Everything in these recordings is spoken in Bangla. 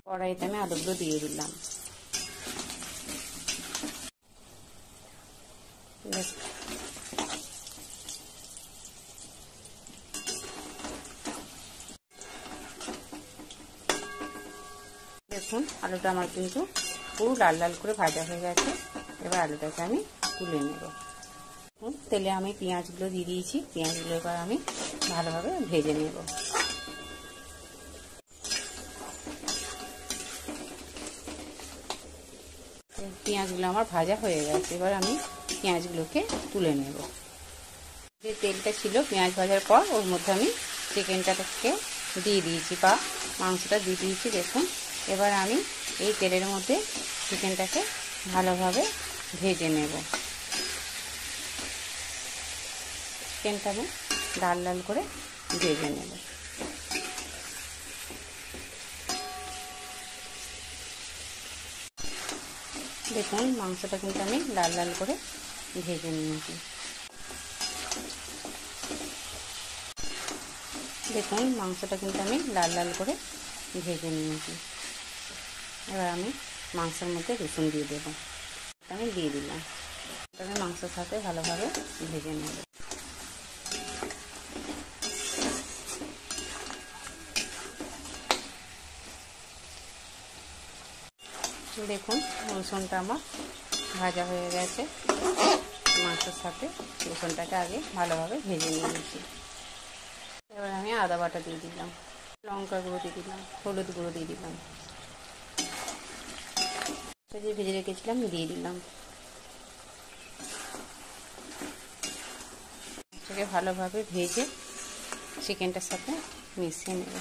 কড়াইতে আমি আলুগুলো দিয়ে দিলাম। দেখুন আলুটা আমার কিন্তু পুরো লাল লাল করে ভাজা হয়ে গেছে। এবার আলুটাকে আমি তুলে নেব। তেলে আমি পেঁয়াজগুলো দিয়ে দিয়েছি। পেঁয়াজগুলো এবার আমি ভালোভাবে ভেজে নেব। পেঁয়াজগুলো আমার ভাজা হয়ে গেছে। এবার আমি পেঁয়াজগুলোকে তুলে নেব। যে তেলটা ছিল পেঁয়াজ ভাজার পর ওর মধ্যে আমি চিকেনটাকে দিয়ে দিয়েছি বা মাংসটা দিয়ে দিয়েছি। দেখুন এবার আমি এই তেলের মধ্যে চিকেনটাকে ভালোভাবে ভেজে নেব। চিকেনটা আমি লাল লাল করে ভেজে নেব। দেখুন মাংসটা কিন্তু আমি লাল লাল করে ভেজে নিয়েছি। দেখুন মাংসটা কিন্তু আমি লাল লাল করে ভেজে নিয়েছি। এবার আমি মাংসের মধ্যে রসুন দিয়ে দেবো। আমি দিয়ে দিলাম। আমি মাংসের সাথে ভালোভাবে ভেজে নেব। দেখুন রসুনটা আমার ভাজা হয়ে গেছে। মাংসের সাথে রসুনটাকে আগে ভালোভাবে ভেজে নিয়েছি। এবার আমি আদা বাটা দিয়ে দিলাম, লঙ্কা গুঁড়ো দিয়ে দিলাম, হলুদ গুঁড়ো দিয়ে দিলাম, যে ভেজে রেখেছিলাম দিয়ে দিলাম। এটাকে ভালোভাবে ভেজে চিকেনটার সাথে মিশিয়ে নেব।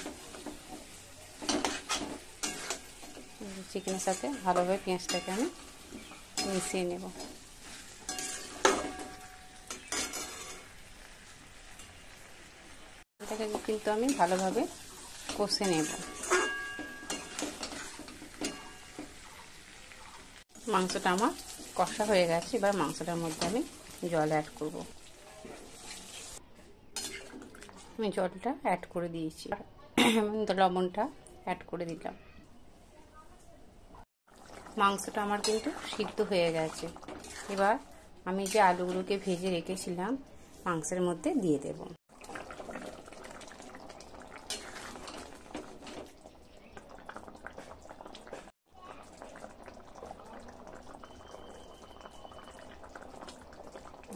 চিকেনের সাথে ভালোভাবে পেঁয়াজটাকে আমি মিশিয়ে নেব। এটাকে কিন্তু আমি ভালোভাবে কষে নেব। মাংসটা আমার কষা হয়ে গেছে। এবার মাংসটার মধ্যে আমি জল অ্যাড করব। আমি জলটা অ্যাড করে দিয়েছি, লবণটা অ্যাড করে দিলাম। মাংসটা আমার কিন্তু সিদ্ধ হয়ে গেছে। এবার আমি যে আলুগুলোকে ভেজে রেখেছিলাম মাংসের মধ্যে দিয়ে দেব।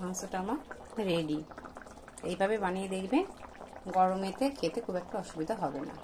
মাংসটা আমার রেডি। এইভাবে বানিয়ে দেখবেন, গরমেতে খেতে খুব একটা অসুবিধা হবে না।